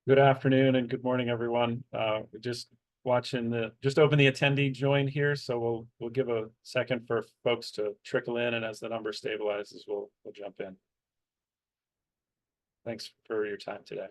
Good afternoon and good morning, everyone. We're just open the attendee join here, so we'll give a second for folks to trickle in, and as the number stabilizes, we'll jump in. Thanks for your time today.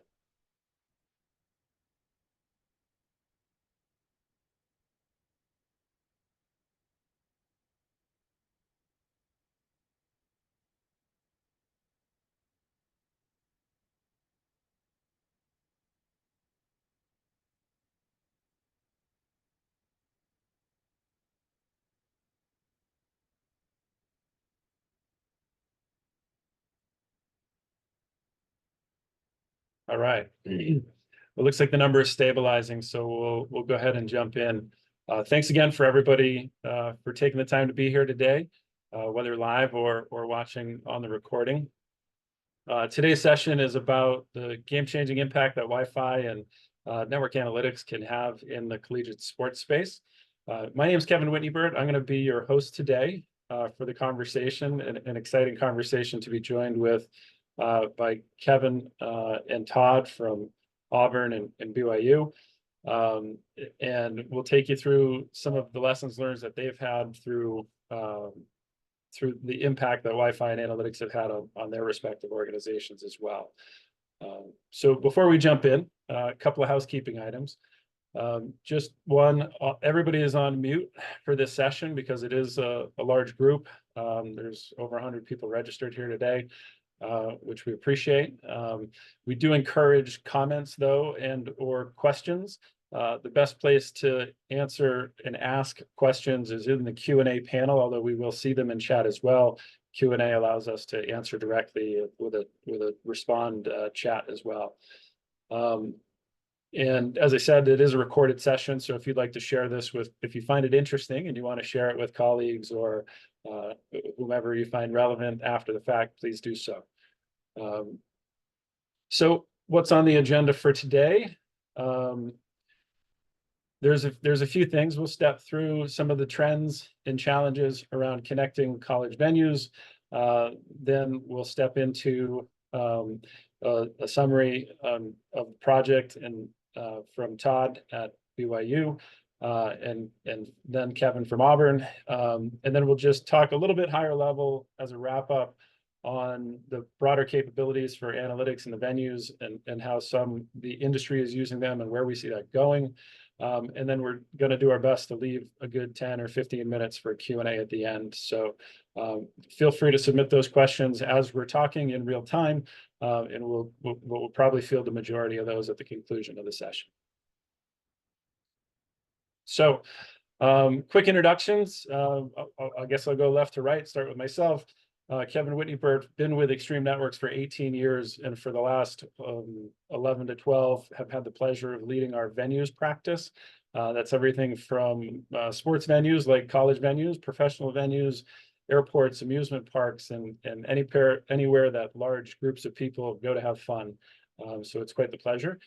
All right. It looks like the number is stabilizing, so we'll go ahead and jump in. Thanks again for everybody for taking the time to be here today, whether live or watching on the recording. Today's session is about the game-changing impact that Wi-Fi and network analytics can have in the collegiate sports space. My name is Kevin Wittnebert. I'm going to be your host today for the conversation, an exciting conversation to be joined with by Kevin and Todd from Auburn and BYU. And we'll take you through some of the lessons learned that they've had through the impact that Wi-Fi and analytics have had on their respective organizations as well. So before we jump in, a couple of housekeeping items. Just one, everybody is on mute for this session because it is a large group. There's over 100 people registered here today, which we appreciate. We do encourage comments though, or questions. The best place to answer and ask questions is in the Q&A panel, although we will see them in chat as well. Q&A allows us to answer directly with a respond chat as well. And as I said, it is a recorded session, so if you'd like to share this if you find it interesting and you want to share it with colleagues or whomever you find relevant after the fact, please do so. So what's on the agenda for today? There's a few things. We'll step through some of the trends and challenges around connecting college venues. Then we'll step into a summary of the project and from Todd at BYU, and then Kevin from Auburn. And then we'll just talk a little bit higher level as a wrap up on the broader capabilities for analytics in the venues and how the industry is using them and where we see that going. And then we're going to do our best to leave a good 10 or 15 minutes for Q&A at the end. So feel free to submit those questions as we're talking in real time, and we'll probably field the majority of those at the conclusion of the session. So quick introductions. I guess I'll go left to right, start with myself. Kevin Wittnebert, been with Extreme Networks for 18 years, and for the last 11 to 12 have had the pleasure of leading our venues practice. That's everything from sports venues like college venues, professional venues, airports, amusement parks, and anywhere that large groups of people go to have fun. So it's quite the pleasure.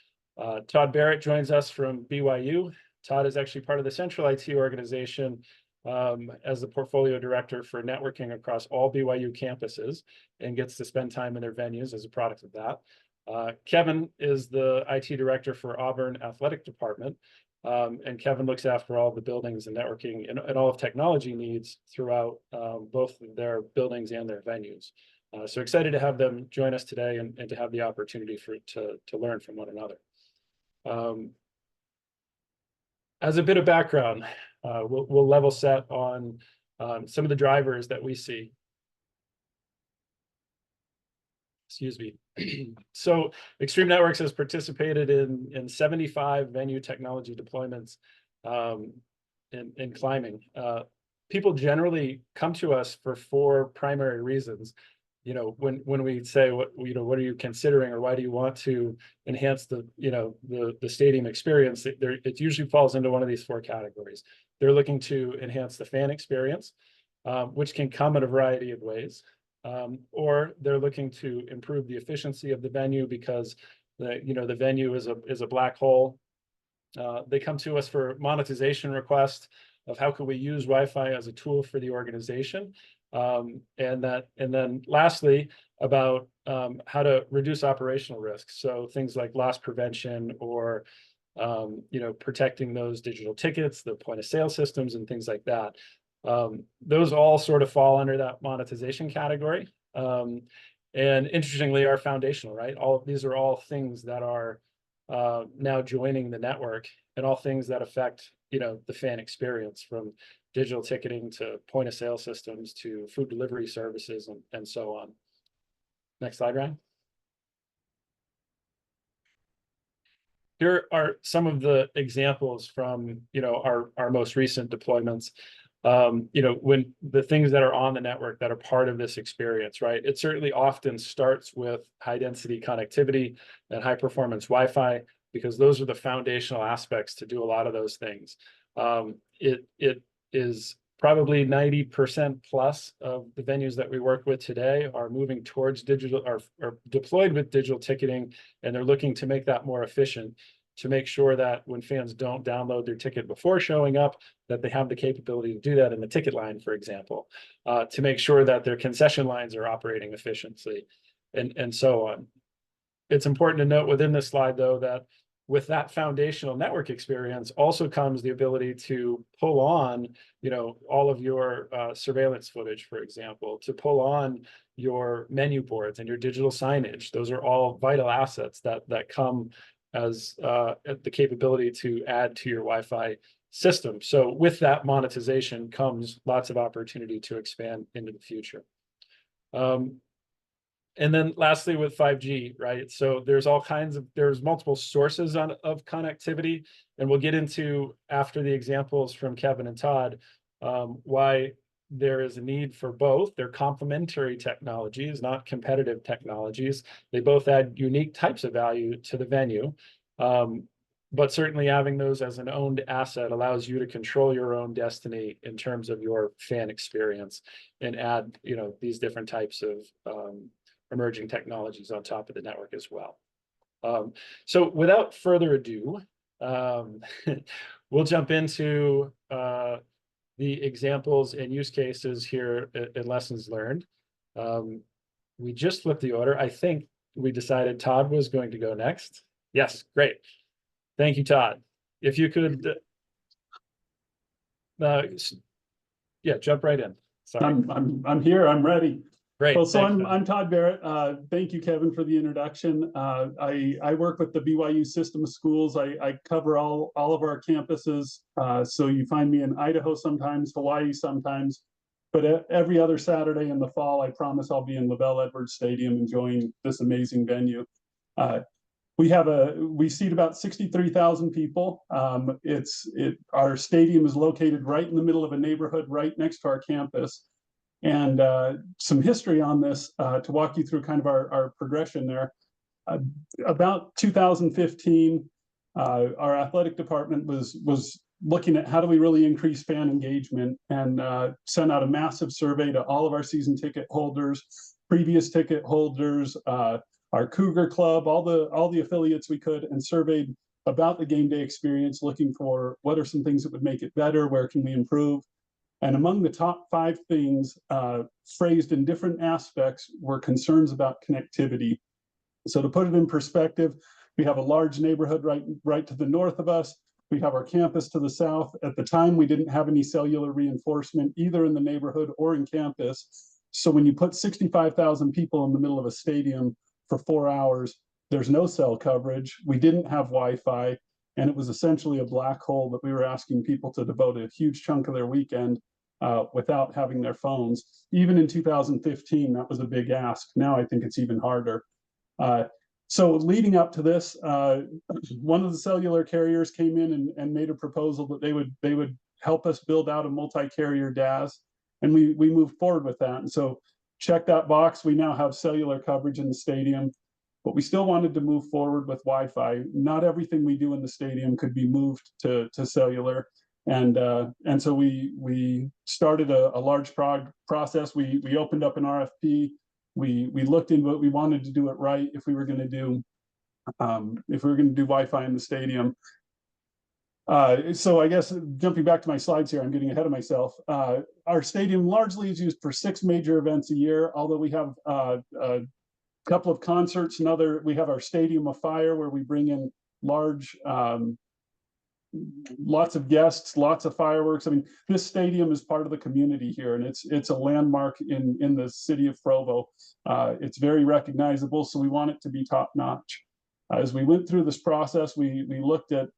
Todd Berrett joins us from BYU. Todd is actually part of the central IT organization as the portfolio director for networking across all BYU campuses and gets to spend time in their venues as a product of that. Kevin is the IT director for Auburn Athletic Department, and Kevin looks after all the buildings and networking and all of technology needs throughout both their buildings and their venues. So excited to have them join us today and to have the opportunity to learn from one another. As a bit of background, we'll level set on some of the drivers that we see. Excuse me. So Extreme Networks has participated in 75 venue technology deployments in climbing. People generally come to us for 4 primary reasons. You know, when we say what are you considering, or why do you want to enhance the stadium experience, it usually falls into one of these 4 categories. They're looking to enhance the fan experience, which can come in a variety of ways, or they're looking to improve the efficiency of the venue because the venue is a black hole. They come to us for monetization requests of how can we use Wi-Fi as a tool for the organization. And then lastly, about how to reduce operational risks. So things like loss prevention or protecting those digital tickets, the point of sale systems, and things like that. Those all sort of fall under that monetization category. And interestingly, are foundational, right? All these are all things that are now joining the network, and all things that affect the fan experience, from digital ticketing to point of sale systems to food delivery services and so on. Next slide, Ryan. Here are some of the examples from our most recent deployments. When the things that are on the network that are part of this experience, right? It certainly often starts with high density connectivity and high performance Wi-Fi, because those are the foundational aspects to do a lot of those things. It is probably 90% plus of the venues that we work with today are moving towards digital, are deployed with digital ticketing, and they're looking to make that more efficient, to make sure that when fans don't download their ticket before showing up, that they have the capability to do that in the ticket line, for example, to make sure that their concession lines are operating efficiently, and so on. It's important to note within this slide, though, that with that foundational network experience also comes the ability to pull on, all of your surveillance footage, for example, to pull on your menu boards and your digital signage. Those are all vital assets that come as the capability to add to your Wi-Fi system. So with that monetization comes lots of opportunity to expand into the future. And then lastly, with 5G, right? So there's multiple sources of connectivity, and we'll get into, after the examples from Kevin and Todd, why there is a need for both. They're complementary technologies, not competitive technologies. They both add unique types of value to the venue. But certainly having those as an owned asset allows you to control your own destiny in terms of your fan experience, and add, these different types of emerging technologies on top of the network as well. So without further ado, we'll jump into the examples and use cases here in lessons learned. We just flipped the order. I think we decided Todd was going to go next. Yes, great. Thank you, Todd. If you could, jump right in. Sorry. I'm here. I'm ready. Great. Well, so I'm Todd Berrett. Thank you, Kevin, for the introduction. I work with the BYU system of schools. I cover all of our campuses. So you find me in Idaho sometimes, Hawaii sometimes, but every other Saturday in the fall, I promise I'll be in LaBelle Edwards Stadium enjoying this amazing venue. We seat about 63,000 people. Our stadium is located right in the middle of a neighborhood right next to our campus. And some history on this to walk you through kind of our progression there. About 2015, our athletic department was looking at how do we really increase fan engagement, and sent out a massive survey to all of our season ticket holders, previous ticket holders, our Cougar Club, all the affiliates we could, and surveyed about the game day experience, looking for what are some things that would make it better, where can we improve. And among the top 5 things, phrased in different aspects, were concerns about connectivity. So to put it in perspective, we have a large neighborhood right to the north of us. We have our campus to the south. At the time, we didn't have any cellular reinforcement either in the neighborhood or in campus. So when you put 65,000 people in the middle of a stadium for 4 hours, there's no cell coverage. We didn't have Wi-Fi. And it was essentially a black hole that we were asking people to devote a huge chunk of their weekend without having their phones. Even in 2015, that was a big ask. Now I think it's even harder. So leading up to this, one of the cellular carriers came in and made a proposal that they would help us build out a multi-carrier DAS, and we moved forward with that. And so check that box. We now have cellular coverage in the stadium. But we still wanted to move forward with Wi-Fi. Not everything we do in the stadium could be moved to cellular, and so we started a large process. We opened up an RFP. We looked into it. We wanted to do it right if we were going to do Wi-Fi in the stadium. So I guess jumping back to my slides here, I'm getting ahead of myself. Our stadium largely is used for 6 major events a year, although we have couple of concerts. We have our Stadium of Fire, where we bring in large, lots of guests, lots of fireworks. I mean, this stadium is part of the community here, and it's a landmark in the city of Provo. It's very recognizable, so we want it to be top notch. As we went through this process, we looked at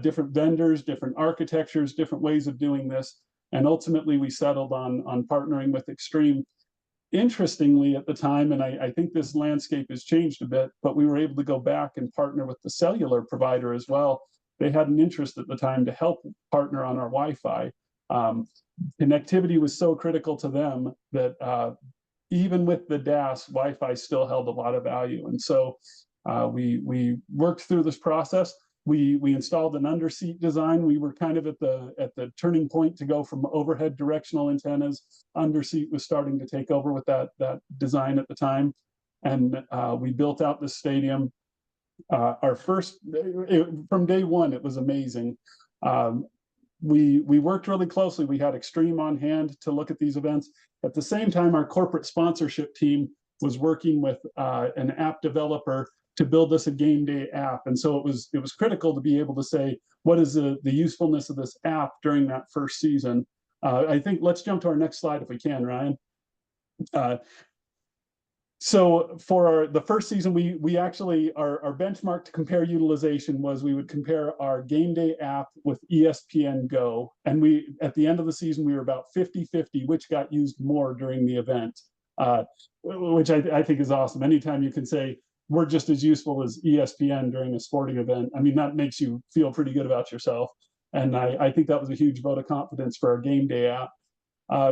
different vendors, different architectures, different ways of doing this, and ultimately we settled on partnering with Extreme. Interestingly, at the time, and I think this landscape has changed a bit, but we were able to go back and partner with the cellular provider as well. They had an interest at the time to help partner on our Wi-Fi. Connectivity was so critical to them that even with the DAS, Wi-Fi still held a lot of value. And so we worked through this process. We installed an underseat design. We were kind of at the turning point to go from overhead directional antennas. Underseat was starting to take over with that design at the time. And we built out the stadium. Our first, from day one, it was amazing. We worked really closely. We had Extreme on hand to look at these events. At the same time, our corporate sponsorship team was working with an app developer to build us a game day app. And so it was critical to be able to say, what is the usefulness of this app during that first season? I think let's jump to our next slide if we can, Ryan. So for the first season, we actually, our benchmark to compare utilization was we would compare our game day app with ESPN Go. And at the end of the season, we were about 50-50, which got used more during the event, which I think is awesome. Anytime you can say, we're just as useful as ESPN during a sporting event, I mean, that makes you feel pretty good about yourself. And I think that was a huge vote of confidence for our game day app.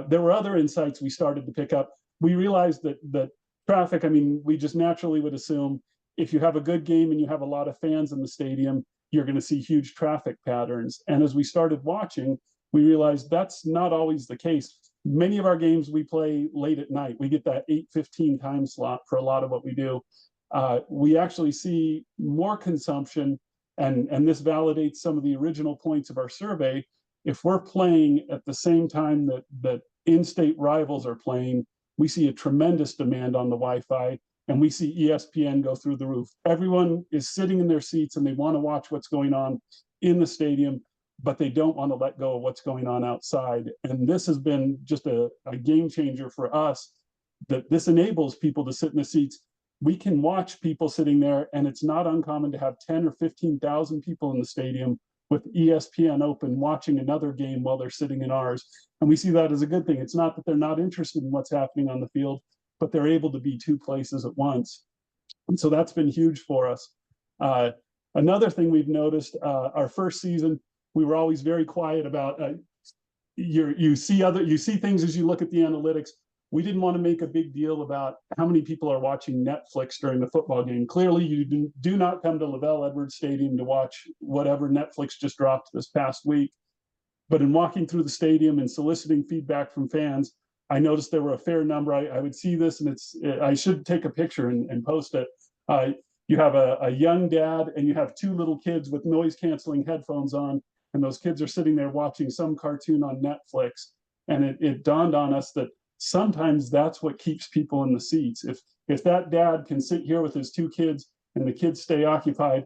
There were other insights we started to pick up. We realized that traffic, I mean, we just naturally would assume if you have a good game and you have a lot of fans in the stadium, you're going to see huge traffic patterns. And as we started watching, we realized that's not always the case. Many of our games we play late at night. We get that 8:15 time slot for a lot of what we do. We actually see more consumption, and this validates some of the original points of our survey. If we're playing at the same time that in-state rivals are playing, we see a tremendous demand on the Wi-Fi, and we see ESPN go through the roof. Everyone is sitting in their seats and they want to watch what's going on in the stadium, but they don't want to let go of what's going on outside. And this has been just a game changer for us, that this enables people to sit in the seats. We can watch people sitting there, and it's not uncommon to have 10 or 15,000 people in the stadium with ESPN open watching another game while they're sitting in ours. And we see that as a good thing. It's not that they're not interested in what's happening on the field, but they're able to be two places at once. And so that's been huge for us. Another thing we've noticed, our first season, we were always very quiet about, you see things as you look at the analytics. We didn't want to make a big deal about how many people are watching Netflix during the football game. Clearly, you do not come to LaVell Edwards Stadium to watch whatever Netflix just dropped this past week. But in walking through the stadium and soliciting feedback from fans, I noticed there were a fair number. I would see this, and I should take a picture and post it. You have a young dad, and you have two little kids with noise-canceling headphones on, and those kids are sitting there watching some cartoon on Netflix. And it dawned on us that sometimes that's what keeps people in the seats. If that dad can sit here with his two kids and the kids stay occupied,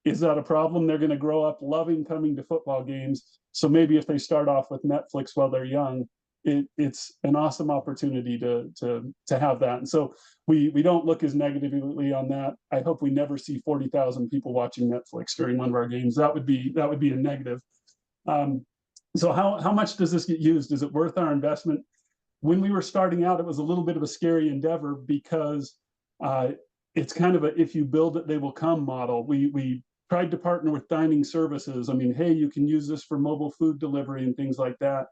is that a problem? They're going to grow up loving coming to football games. So maybe if they start off with Netflix while they're young, it's an awesome opportunity to have that. And so we don't look as negatively on that. I hope we never see 40,000 people watching Netflix during one of our games. That would be a negative. So how much does this get used? Is it worth our investment? When we were starting out, it was a little bit of a scary endeavor because it's kind of a if you build it, they will come model. We tried to partner with dining services. I mean, hey, you can use this for mobile food delivery and things like that.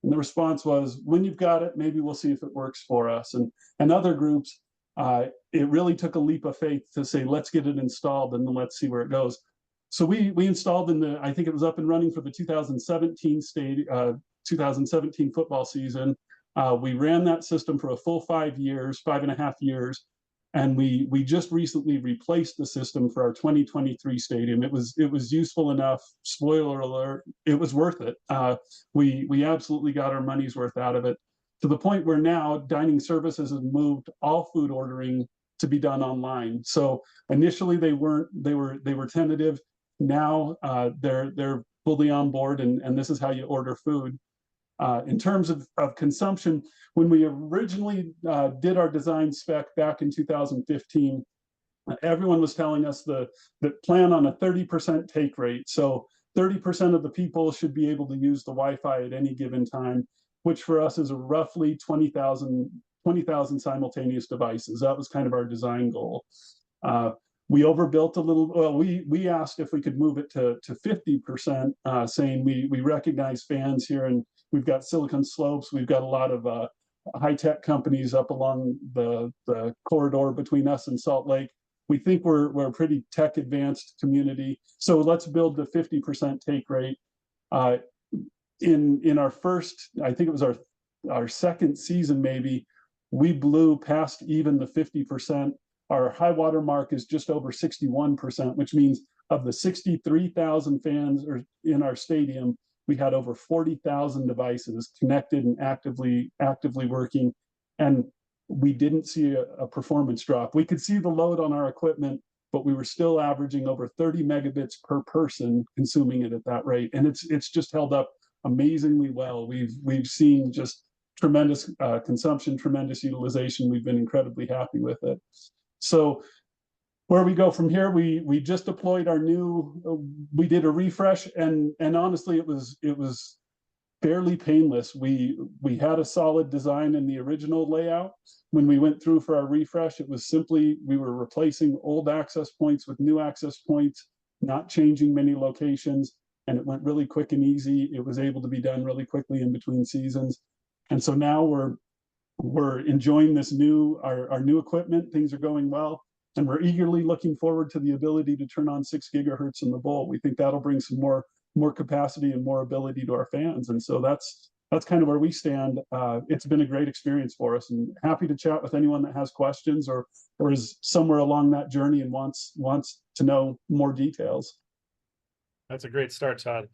And the response was, when you've got it, maybe we'll see if it works for us. And other groups, it really took a leap of faith to say, let's get it installed and then let's see where it goes. So we installed I think it was up and running for the 2017 football season. We ran that system for a full 5.5 years, and we just recently replaced the system for our 2023 stadium. It was useful enough. Spoiler alert, it was worth it. We absolutely got our money's worth out of it, to the point where now dining services have moved all food ordering to be done online. So initially they were tentative. Now they're fully on board, and this is how you order food. In terms of consumption, when we originally did our design spec back in 2015, everyone was telling us that plan on a 30% take rate. So 30% of the people should be able to use the Wi-Fi at any given time, which for us is roughly 20,000 simultaneous devices. That was kind of our design goal. We overbuilt a little. Well, we asked if we could move it to 50%, saying we recognize fans here, and we've got Silicon Slopes. We've got a lot of high-tech companies up along the corridor between us and Salt Lake. We think we're a pretty tech advanced community, so let's build the 50% take rate. In our first, I think it was our second season maybe, we blew past even the 50%. Our high water mark is just over 61%, which means of the 63,000 fans in our stadium, we had over 40,000 devices connected and actively working, and we didn't see a performance drop. We could see the load on our equipment, but we were still averaging over 30 megabits per person consuming it at that rate, and it's just held up amazingly well. We've seen just tremendous consumption, tremendous utilization. We've been incredibly happy with it. So where we go from here, we just deployed our new, we did a refresh, and honestly, it was fairly painless. We had a solid design in the original layout. When we went through for our refresh, it was simply, we were replacing old access points with new access points, not changing many locations, and it went really quick and easy. It was able to be done really quickly in between seasons. And so now we're enjoying this our new equipment. Things are going well, and we're eagerly looking forward to the ability to turn on 6 gigahertz in the bowl. We think that'll bring some more capacity and more ability to our fans. And so that's kind of where we stand. It's been a great experience for us, and happy to chat with anyone that has questions or is somewhere along that journey and wants to know more details. That's a great start, Todd.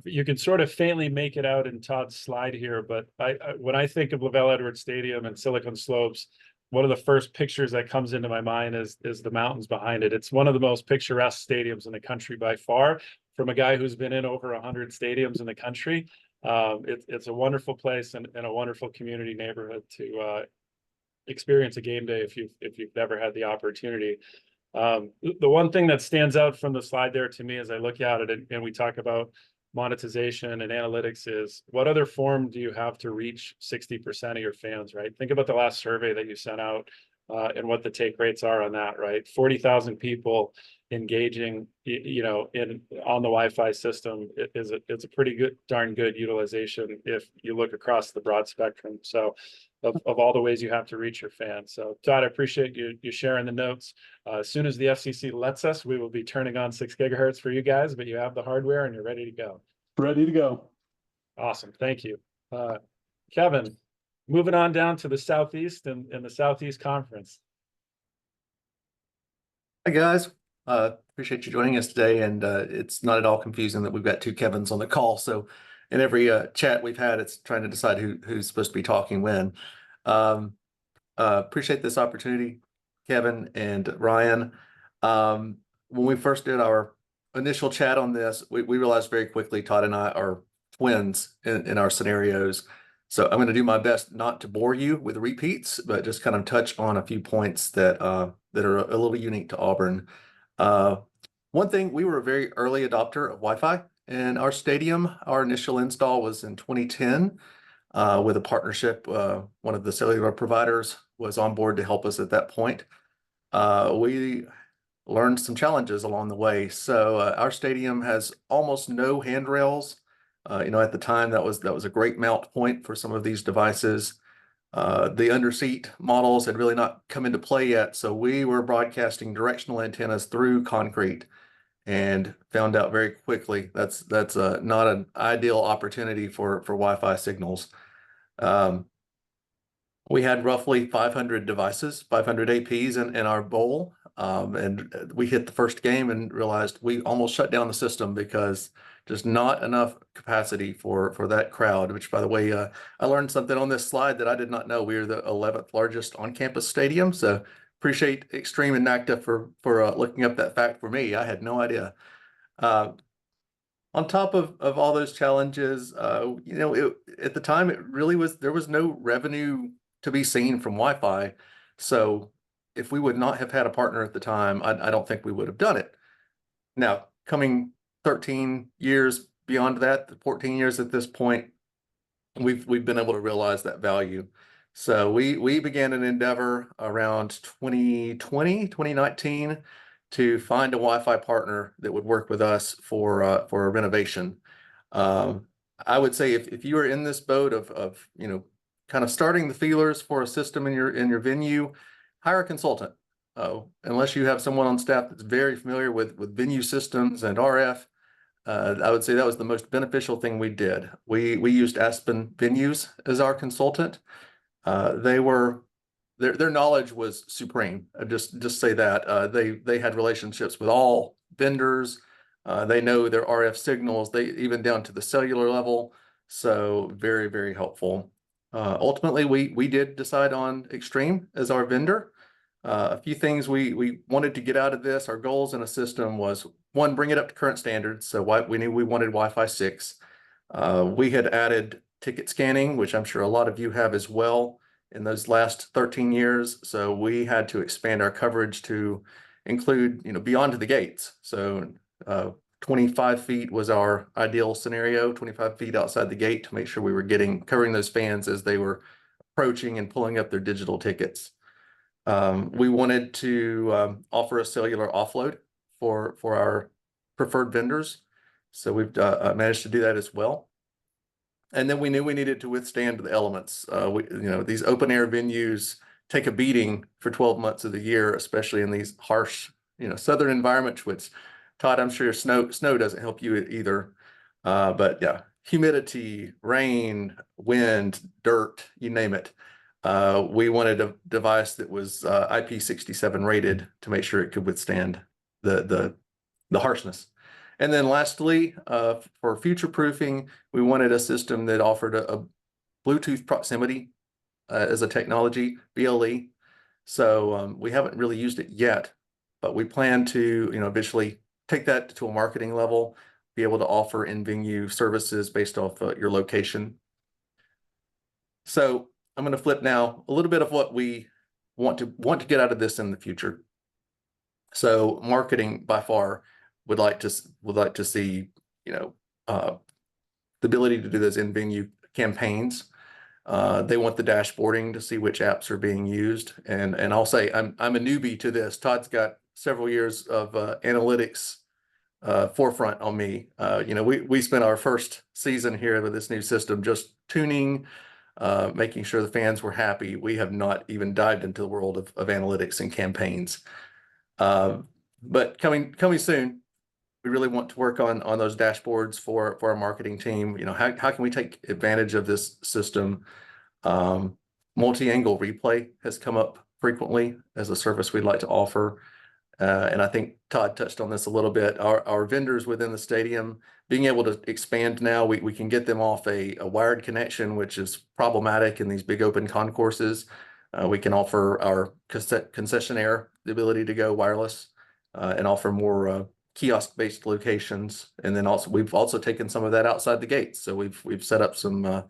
You can sort of faintly make it out in Todd's slide here, but when I think of LaVell Edwards Stadium and Silicon Slopes, one of the first pictures that comes into my mind is the mountains behind it. It's one of the most picturesque stadiums in the country by far. From a guy who's been in over 100 stadiums in the country, it's a wonderful place and a wonderful community neighborhood to experience a game day if you've never had the opportunity. The one thing that stands out from the slide there to me as I look at it, and we talk about monetization and analytics, is what other form do you have to reach 60% of your fans, right? Think about the last survey that you sent out and what the take rates are on that, right? 40,000 people engaging, on the Wi-Fi system. It's a pretty darn good utilization if you look across the broad spectrum. So of all the ways you have to reach your fans. So Todd, I appreciate you sharing the notes. As soon as the FCC lets us, we will be turning on 6 gigahertz for you guys, but you have the hardware and you're ready to go. Ready to go. Awesome. Thank you. Kevin, moving on down to the Southeast and the Southeast Conference. Hi, guys. Appreciate you joining us today. And it's not at all confusing that we've got two Kevins on the call. So in every chat we've had, it's trying to decide who's supposed to be talking when. Appreciate this opportunity, Kevin and Ryan. When we first did our initial chat on this, we realized very quickly Todd and I are twins in our scenarios. So I'm going to do my best not to bore you with repeats, but just kind of touch on a few points that are a little unique to Auburn. One thing, we were a very early adopter of Wi-Fi in our stadium. Our initial install was in 2010 with a partnership. One of the cellular providers was on board to help us at that point. We learned some challenges along the way. So our stadium has almost no handrails. At the time, that was a great mount point for some of these devices. The underseat models had really not come into play yet, so we were broadcasting directional antennas through concrete and found out very quickly that's not an ideal opportunity for Wi-Fi signals. We had roughly 500 devices, 500 APs in our bowl, and we hit the first game and realized we almost shut down the system because just not enough capacity for that crowd, which, by the way, I learned something on this slide that I did not know. We are the 11th largest on-campus stadium, so appreciate Extreme and NACDA for looking up that fact for me. I had no idea. On top of all those challenges, at the time, there was no revenue to be seen from Wi-Fi. So if we would not have had a partner at the time, I don't think we would have done it. Now, coming 13 years beyond that, 14 years at this point, we've been able to realize that value. So we began an endeavor around 2019 to find a Wi-Fi partner that would work with us for a renovation. I would say if you are in this boat of kind of starting the feelers for a system in your venue, hire a consultant. Unless you have someone on staff that's very familiar with venue systems and RF, I would say that was the most beneficial thing we did. We used Aspen Venues as our consultant. Their knowledge was supreme. Just say that they had relationships with all vendors. They know their RF signals. They even down to the cellular level. So very, very helpful. Ultimately, we did decide on Extreme as our vendor. A few things we wanted to get out of this. Our goals in a system was, one, bring it up to current standards. So we knew we wanted Wi-Fi 6. We had added ticket scanning, which I'm sure a lot of you have as well in those last 13 years. So we had to expand our coverage to include, beyond the gates. So 25 feet was our ideal scenario, 25 feet outside the gate, to make sure we were covering those fans as they were approaching and pulling up their digital tickets. We wanted to offer a cellular offload for our preferred vendors. So we've managed to do that as well. And then we knew we needed to withstand the elements. These open air venues take a beating for 12 months of the year, especially in these harsh, southern environments, which, Todd, I'm sure snow doesn't help you either. But yeah, humidity, rain, wind, dirt, you name it. We wanted a device that was IP67 rated to make sure it could withstand the harshness. And then lastly, for future proofing, we wanted a system that offered a Bluetooth proximity as a technology, BLE. So we haven't really used it yet, but we plan to, eventually take that to a marketing level, be able to offer in-venue services based off your location. So I'm going to flip now a little bit of what we want to get out of this in the future. So marketing by far would like to see, the ability to do those in-venue campaigns. They want the dashboarding to see which apps are being used. And I'll say I'm a newbie to this. Todd's got several years of analytics forefront on me. We spent our first season here with this new system just tuning, making sure the fans were happy. We have not even dived into the world of analytics and campaigns. But coming soon, we really want to work on those dashboards for our marketing team. How can we take advantage of this system? Multi-angle replay has come up frequently as a service we'd like to offer. And I think Todd touched on this a little bit. Our vendors within the stadium, being able to expand now, we can get them off a wired connection, which is problematic in these big open concourses. We can offer our concessionaire the ability to go wireless and offer more kiosk-based locations. And then we've also taken some of that outside the gates. So we've set up some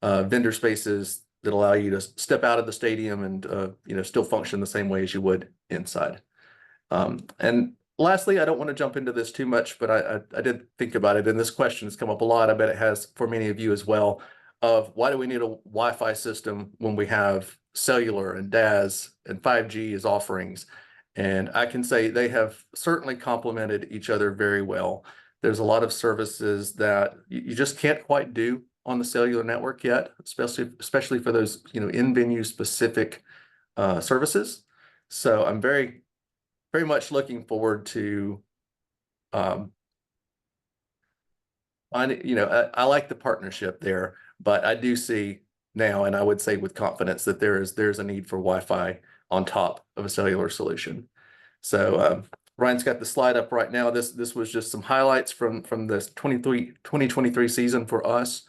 vendor spaces that allow you to step out of the stadium and still function the same way as you would inside. And lastly, I don't want to jump into this too much, but I did think about it, and this question has come up a lot. I bet it has for many of you as well, of why do we need a Wi-Fi system when we have cellular and DAS and 5G as offerings? And I can say they have certainly complemented each other very well. There's a lot of services that you just can't quite do on the cellular network yet, especially for those in-venue specific services. So I'm very, very much looking forward to I like the partnership there, but I do see now, and I would say with confidence, that there's a need for Wi-Fi on top of a cellular solution. So Ryan's got the slide up right now. This was just some highlights from this 2023 season for us.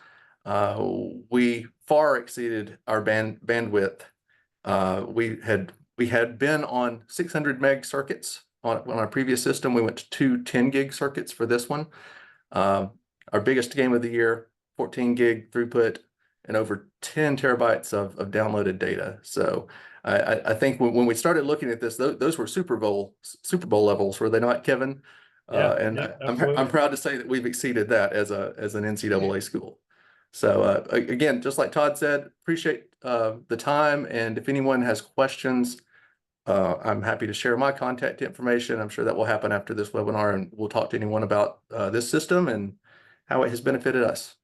We far exceeded our bandwidth. We had We had been on 600 meg circuits on our previous system. We went to two 10 gig circuits for this one. Our biggest game of the year, 14 gig throughput and over 10 terabytes of downloaded data. So I think when we started looking at this, those were Super Bowl levels, were they not, Kevin? And I'm proud to say that we've exceeded that as an NCAA school. So again, just like Todd said, appreciate the time. And if anyone has questions, I'm happy to share my contact information. I'm sure that will happen after this webinar, and we'll talk to anyone about this system and how it has benefited us.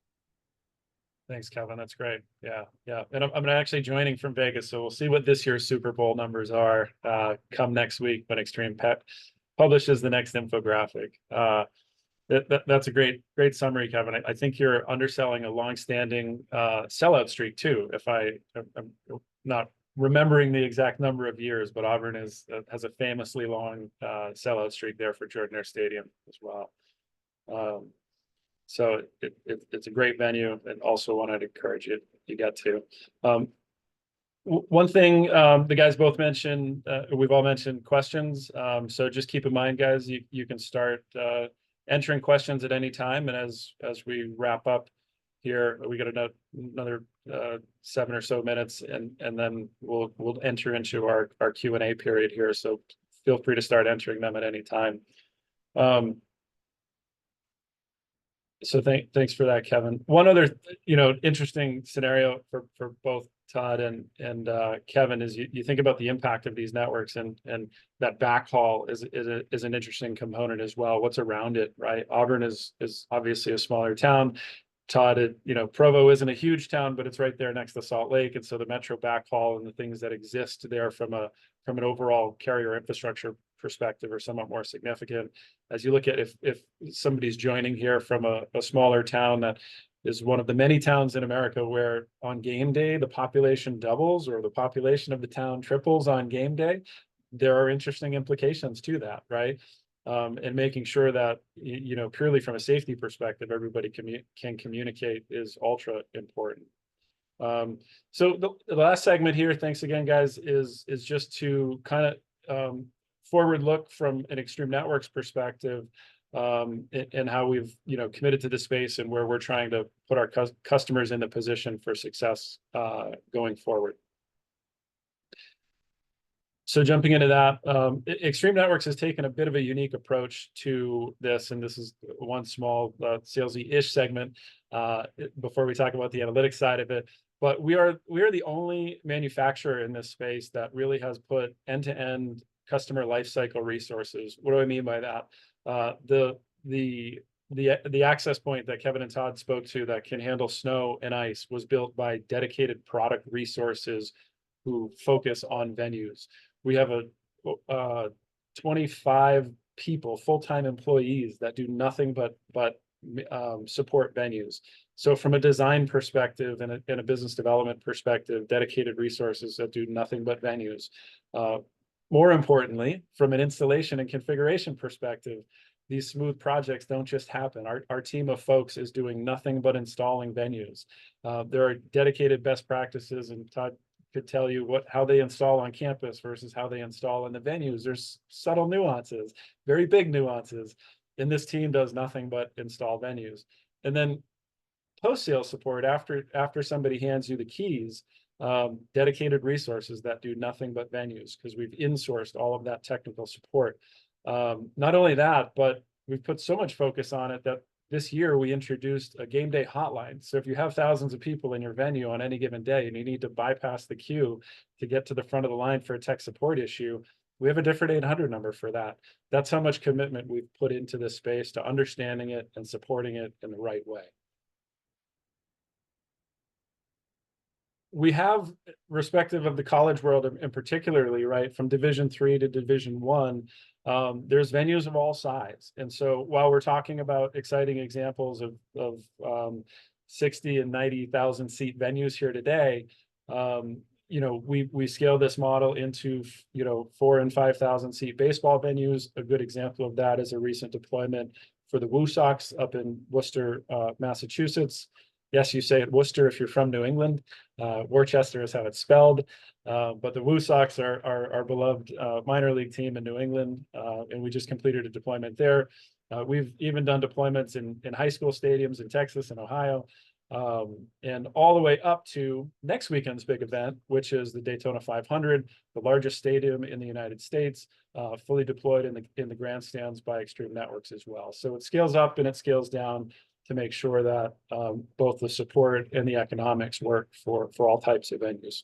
Thanks, Kevin. That's great. Yeah, yeah. And I'm actually joining from Vegas, so we'll see what this year's Super Bowl numbers are come next week when Extreme Pet publishes the next infographic. That's a great summary, Kevin. I think you're underselling a longstanding sellout streak too. If I'm not remembering the exact number of years, but Auburn has a famously long sellout streak there for Jordan-Hare Stadium as well. So it's a great venue, and also one I'd encourage you get to. One thing the guys both mentioned, we've all mentioned questions. So just keep in mind, guys, you can start entering questions at any time. And as we wrap up here, we got another 7 or so minutes, and then we'll enter into our Q&A period here. So feel free to start entering them at any time. So thanks for that, Kevin. One other, interesting scenario for both Todd and Kevin is you think about the impact of these networks, and that backhaul is an interesting component as well. What's around it, right? Auburn is obviously a smaller town. Todd, Provo isn't a huge town, but it's right there next to Salt Lake, and so the metro backhaul and the things that exist there from an overall carrier infrastructure perspective are somewhat more significant. As you look at if somebody's joining here from a smaller town that is one of the many towns in America where on game day the population doubles or the population of the town triples on game day, there are interesting implications to that, right? And making sure that purely from a safety perspective, everybody can communicate is ultra important. So the last segment here, thanks again, guys, is just to kind of forward look from an Extreme Networks perspective, and how we've committed to the space and where we're trying to put our customers in the position for success going forward. So jumping into that, Extreme Networks has taken a bit of a unique approach to this, and this is one small salesy-ish segment before we talk about the analytics side of it. But we are the only manufacturer in this space that really has put end-to-end customer lifecycle resources. What do I mean by that? The access point that Kevin and Todd spoke to that can handle snow and ice was built by dedicated product resources who focus on venues. We have 25 people, full-time employees that do nothing but support venues. So from a design perspective and a business development perspective, dedicated resources that do nothing but venues. More importantly, from an installation and configuration perspective, these smooth projects don't just happen. Our team of folks is doing nothing but installing venues. There are dedicated best practices, and Todd could tell you how they install on campus versus how they install in the venues. There's subtle nuances, very big nuances, and this team does nothing but install venues. And then post-sale support, after somebody hands you the keys, dedicated resources that do nothing but venues, because we've insourced all of that technical support. Not only that, but we've put so much focus on it that this year we introduced a game day hotline. So if you have thousands of people in your venue on any given day and you need to bypass the queue to get to the front of the line for a tech support issue, we have a different 800 number for that. That's how much commitment we've put into this space to understanding it and supporting it in the right way. We have, respective of the college world in particularly, right, from Division III to Division I, there's venues of all size. And so while we're talking about exciting examples of 60 and 90,000 seat venues here today, we scale this model into 4,000 and 5,000 seat baseball venues. A good example of that is a recent deployment for the Woo Sox up in Worcester, Massachusetts. Yes, you say it Worcester if you're from New England. Worcester is how it's spelled. But the Woo Sox are our beloved minor league team in New England, and we just completed a deployment there. We've even done deployments in high school stadiums in Texas and Ohio, and all the way up to next weekend's big event, which is the Daytona 500, the largest stadium in the United States, fully deployed in the grandstands by Extreme Networks as well. So it scales up and it scales down to make sure that both the support and the economics work for all types of venues.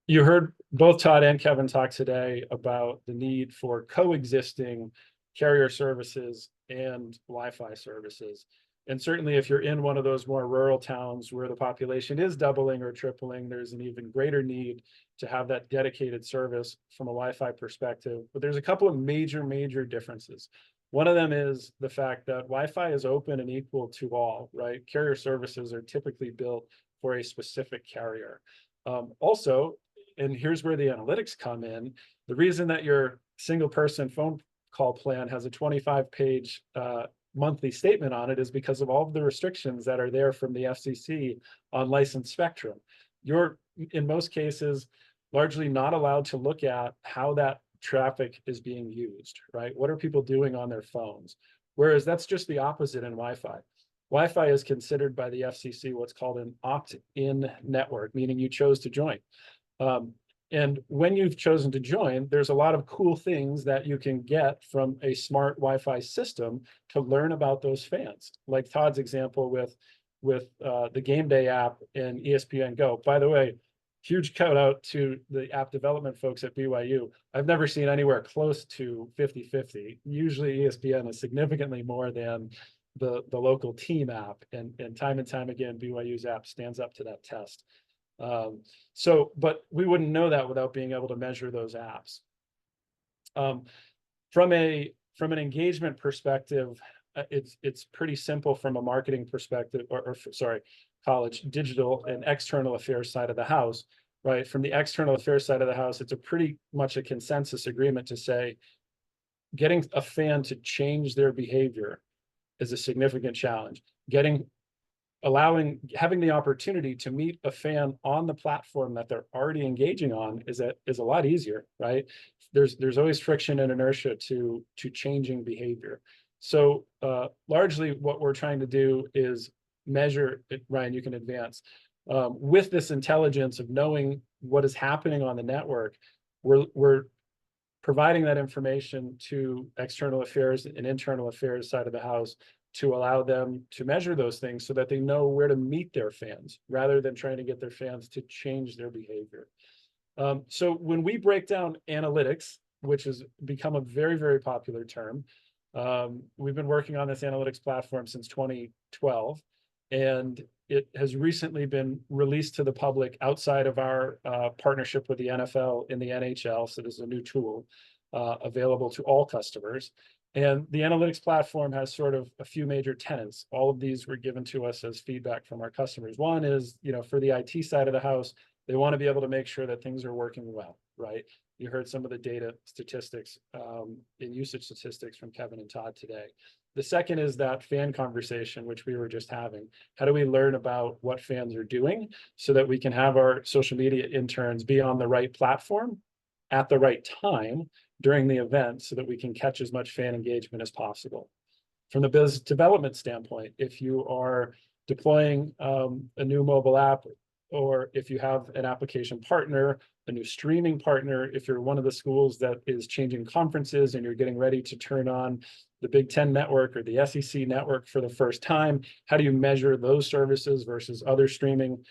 You heard both Todd and Kevin talk today about the need for coexisting carrier services and Wi-Fi services. And certainly if you're in one of those more rural towns where the population is doubling or tripling, there's an even greater need to have that dedicated service from a Wi-Fi perspective. But there's a couple of major differences. One of them is the fact that Wi-Fi is open and equal to all, right? Carrier services are typically built for a specific carrier. Also, and here's where the analytics come in, the reason that your single person phone call plan has a 25-page monthly statement on it is because of all of the restrictions that are there from the FCC on licensed spectrum. You're, in most cases, largely not allowed to look at how that traffic is being used, right? What are people doing on their phones? Whereas that's just the opposite in Wi-Fi. Wi-Fi is considered by the FCC what's called an opt-in network, meaning you chose to join. And when you've chosen to join, there's a lot of cool things that you can get from a smart Wi-Fi system to learn about those fans, like Todd's example with the Game Day app and ESPN Go. By the way, huge shout out to the app development folks at BYU. I've never seen anywhere close to 50-50. Usually ESPN is significantly more than the local team app, and time again, BYU's app stands up to that test. But we wouldn't know that without being able to measure those apps. From an engagement perspective, it's pretty simple from a marketing perspective, college, digital and external affairs side of the house, right? From the external affairs side of the house, it's a pretty much a consensus agreement to say getting a fan to change their behavior is a significant challenge. Having the opportunity to meet a fan on the platform that they're already engaging on is a lot easier, right? There's always friction and inertia to changing behavior. So largely what we're trying to do is measure it. Ryan, you can advance. With this intelligence of knowing what is happening on the network, we're providing that information to external affairs and internal affairs side of the house to allow them to measure those things so that they know where to meet their fans rather than trying to get their fans to change their behavior. So when we break down analytics, which has become a very popular term, we've been working on this analytics platform since 2012, and it has recently been released to the public outside of our partnership with the NFL and the NHL. So this is a new tool available to all customers. And the analytics platform has sort of a few major tenets. All of these were given to us as feedback from our customers. One is, for the IT side of the house, they want to be able to make sure that things are working well, right? You heard some of the data statistics and usage statistics from Kevin and Todd today. The second is that fan conversation, which we were just having. How do we learn about what fans are doing so that we can have our social media interns be on the right platform at the right time during the event so that we can catch as much fan engagement as possible. From the business development standpoint, if you are deploying a new mobile app, or if you have an application partner, a new streaming partner, if you're one of the schools that is changing conferences and you're getting ready to turn on the Big Ten network or the SEC network for the first time, how do you measure those services versus other streaming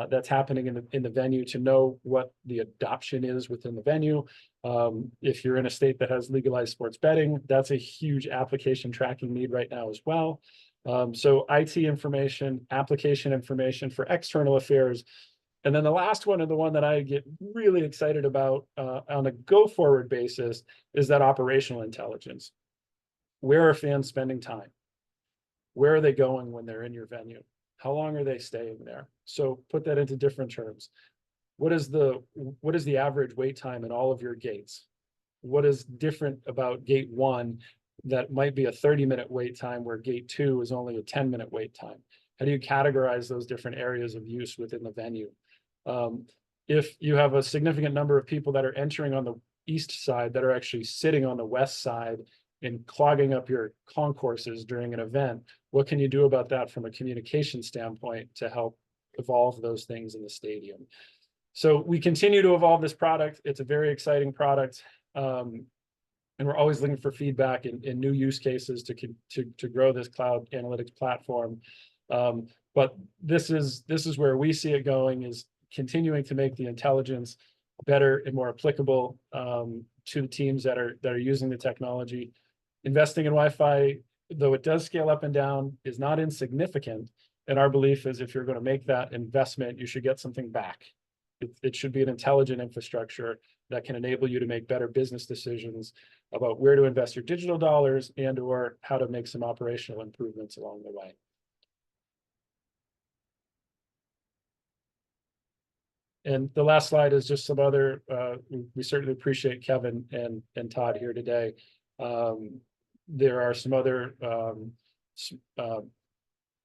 that's happening in the venue to know what the adoption is within the venue? If you're in a state that has legalized sports betting, that's a huge application tracking need right now as well. So IT information, application information for external affairs. And then the last one, and the one that I get really excited about on a go-forward basis, is that operational intelligence. Where are fans spending time? Where are they going when they're in your venue? How long are they staying there? So put that into different terms. What is the average wait time in all of your gates? What is different about gate 1 that might be a 30-minute wait time where gate 2 is only a 10-minute wait time? How do you categorize those different areas of use within the venue? If you have a significant number of people that are entering on the east side that are actually sitting on the west side and clogging up your concourses during an event, what can you do about that from a communication standpoint to help evolve those things in the stadium? So we continue to evolve this product. It's a very exciting product. And we're always looking for feedback and new use cases to grow this cloud analytics platform. But this is where we see it going, is continuing to make the intelligence better and more applicable to the teams that are using the technology. Investing in Wi-Fi, though it does scale up and down, is not insignificant. And our belief is, if you're going to make that investment, you should get something back. It should be an intelligent infrastructure that can enable you to make better business decisions about where to invest your digital dollars and or how to make some operational improvements along the way. And the last slide is just some other, we certainly appreciate Kevin and Todd here today. There are some other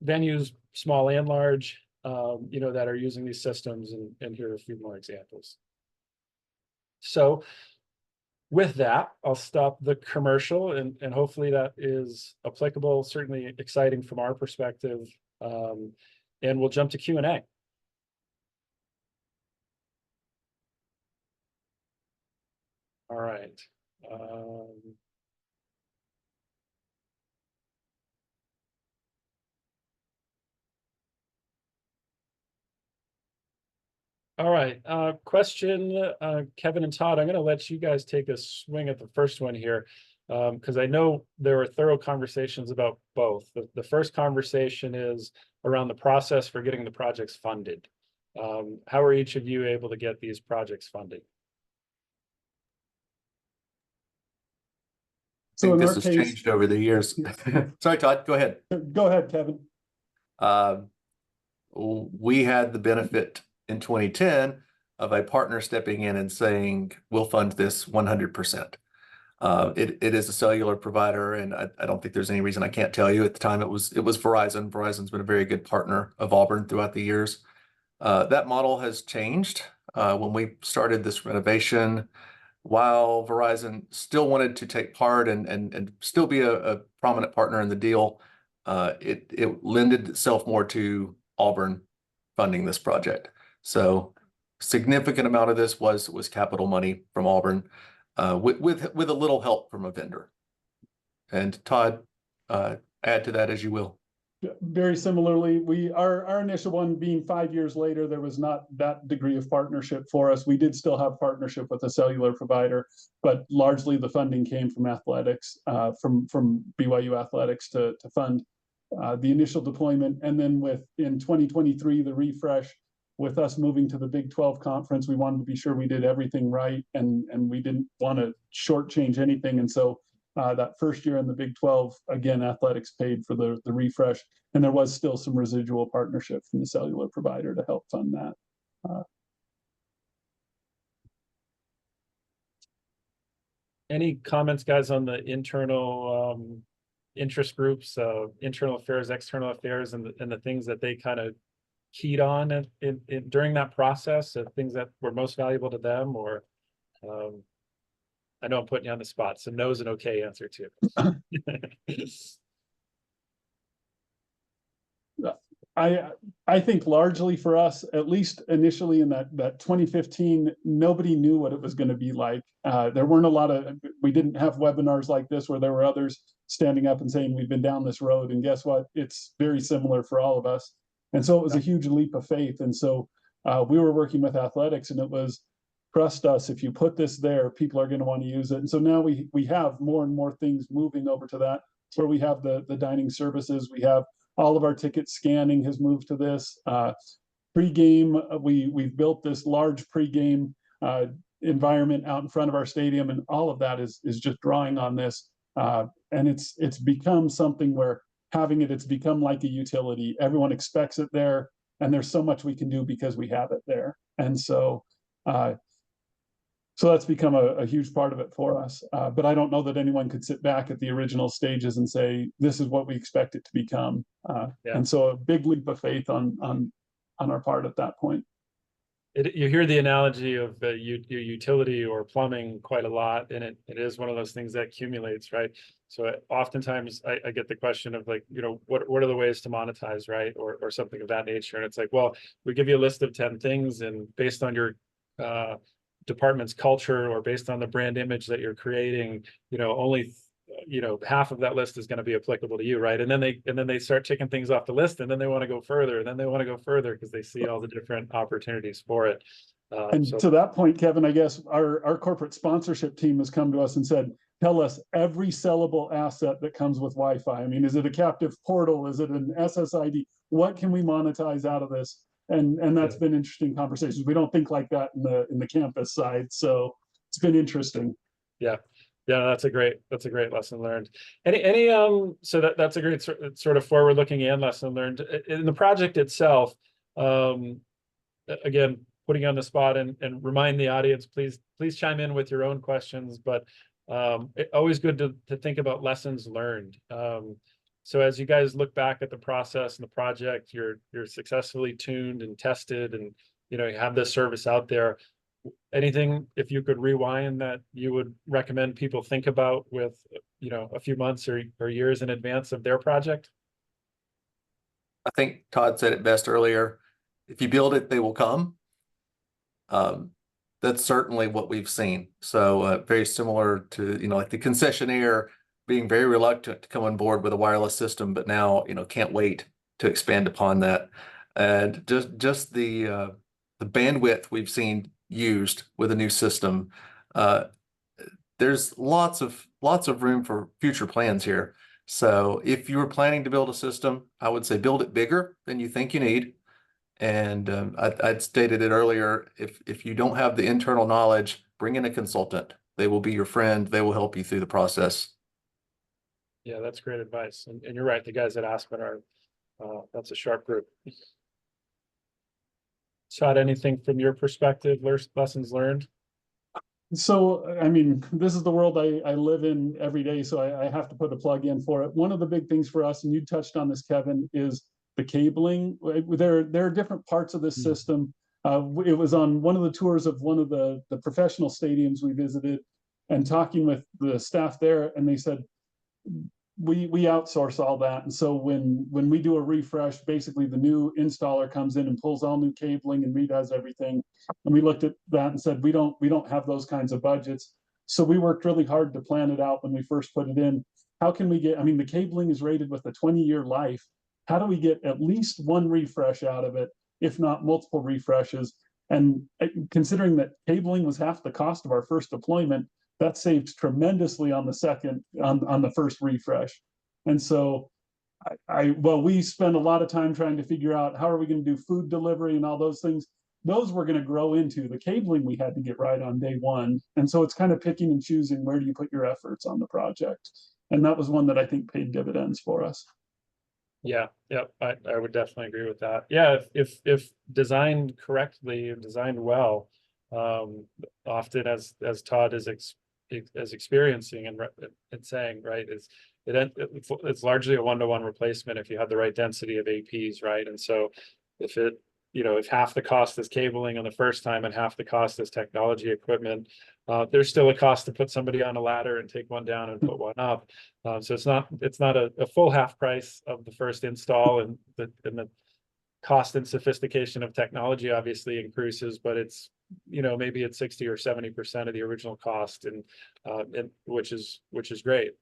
venues, small and large, that are using these systems, and here are a few more examples. So with that, I'll stop the commercial, and hopefully that is applicable, certainly exciting from our perspective, and we'll jump to Q&A. All right. All right, question, Kevin and Todd, I'm going to let you guys take a swing at the first one here, because I know there were thorough conversations about both. The first conversation is around the process for getting the projects funded. How are each of you able to get these projects funded? I So think in this our has case, changed over the years. Sorry, Todd, go ahead. go ahead, Kevin. We had the benefit in 2010 of a partner stepping in and saying, we'll fund this 100%. It is a cellular provider, and I don't think there's any reason I can't tell you. At the time, it was Verizon. Verizon's been a very good partner of Auburn throughout the years. That model has changed. When we started this renovation, while Verizon still wanted to take part and still be a prominent partner in the deal, it lended itself more to Auburn funding this project. So significant amount of this was capital money from Auburn, with a little help from a vendor. And Todd, add to that as you will. Very similarly, our initial one being 5 years later, there was not that degree of partnership for us. We did still have partnership with a cellular provider, but largely the funding came from athletics, from BYU athletics to fund the initial deployment. And then in 2023, the refresh, with us moving to the Big 12 conference, we wanted to be sure we did everything right, and we didn't want to shortchange anything. And so that first year in the Big 12, again, athletics paid for the refresh, and there was still some residual partnership from the cellular provider to help fund that. Any comments, guys, on the internal interest groups, internal affairs, external affairs, and the things that they kind of keyed on during that process, things that were most valuable to them? Or I know I'm putting you on the spot, so no is an okay answer too. I think largely for us, at least initially in that 2015, nobody knew what it was going to be like. There weren't we didn't have webinars like this where there were others standing up and saying, we've been down this road, and guess what? It's very similar for all of us. And so it was a huge leap of faith. And so we were working with athletics, and it was, trust us, if you put this there, people are going to want to use it. And so now we have more and more things moving over to that, where we have the dining services. We have all of our ticket scanning has moved to this. Pre-game, we've built this large pre-game environment out in front of our stadium, and all of that is just drawing on this. And it's become something where it's become like a utility. Everyone expects it there, and there's so much we can do because we have it there. And so So that's become a huge part of it for us. But I don't know that anyone could sit back at the original stages and say, this is what we expect it to become. Yeah. And so a big leap of faith on our part at that point. You hear the analogy of your utility or plumbing quite a lot, and it is one of those things that accumulates, right? So oftentimes I get the question of like, what are the ways to monetize, right? Or something of that nature. And it's like, well, we give you a list of 10 things, and based on your department's culture or based on the brand image that you're creating, only half of that list is going to be applicable to you, right? And then they start ticking things off the list, and then they want to go further, and then they want to go further because they see all the different opportunities for it. And so to that point, Kevin, I guess our corporate sponsorship team has come to us and said, tell us every sellable asset that comes with Wi-Fi. I mean, is it a captive portal? Is it an SSID? What can we monetize out of this? And that's been interesting conversations. We don't think like that in the campus side, so it's been interesting. Yeah, that's a great lesson learned. So that's a great sort of forward looking and lesson learned in the project itself. Again, putting you on the spot and remind the audience, please chime in with your own questions, but always good to think about lessons learned. So as you guys look back at the process and the project, you're successfully tuned and tested, and you have this service out there. Anything, if you could rewind, that you would recommend people think about with a few months or years in advance of their project? I think Todd said it best earlier. If you build it, they will come. That's certainly what we've seen. So very similar to, like the concessionaire being very reluctant to come on board with a wireless system, but now, can't wait to expand upon that. And just the bandwidth we've seen used with a new system. There's lots of room for future plans here. So if you were planning to build a system, I would say build it bigger than you think you need. And I'd stated it earlier, if you don't have the internal knowledge, bring in a consultant. They will be your friend. They will help you through the process. Yeah, that's great advice. And you're right. The guys at Aspen are, that's a sharp group. Todd, anything from your perspective, lessons learned? So, I mean, this is the world I live in every day, so I have to put a plug in for it. One of the big things for us, and you touched on this, Kevin, is the cabling. There are different parts of this system. It was on one of the tours of one of the professional stadiums we visited, and talking with the staff there, and they said, we outsource all that. And so when we do a refresh, basically the new installer comes in and pulls all new cabling and redoes everything. And we looked at that and said, we don't have those kinds of budgets. So we worked really hard to plan it out when we first put it in. How can we get, I mean, the cabling is rated with a 20-year life. How do we get at least one refresh out of it, if not multiple refreshes? And considering that cabling was half the cost of our first deployment, that saved tremendously on the first refresh. And so we spent a lot of time trying to figure out how are we going to do food delivery and all those things. Those were going to grow into the cabling we had to get right on day one. And so it's kind of picking and choosing where do you put your efforts on the project. And that was one that I think paid dividends for us. Yeah, I would definitely agree with that. Yeah, if designed correctly and designed well, often as Todd is experiencing and saying, right, it's largely a one-to-one replacement if you have the right density of APs, right? And so if half the cost is cabling on the first time and half the cost is technology equipment, there's still a cost to put somebody on a ladder and take one down and put one up. So it's not a full half price of the first install, and the cost and sophistication of technology obviously increases, but it's maybe it's 60 or 70% of the original cost, and which is great,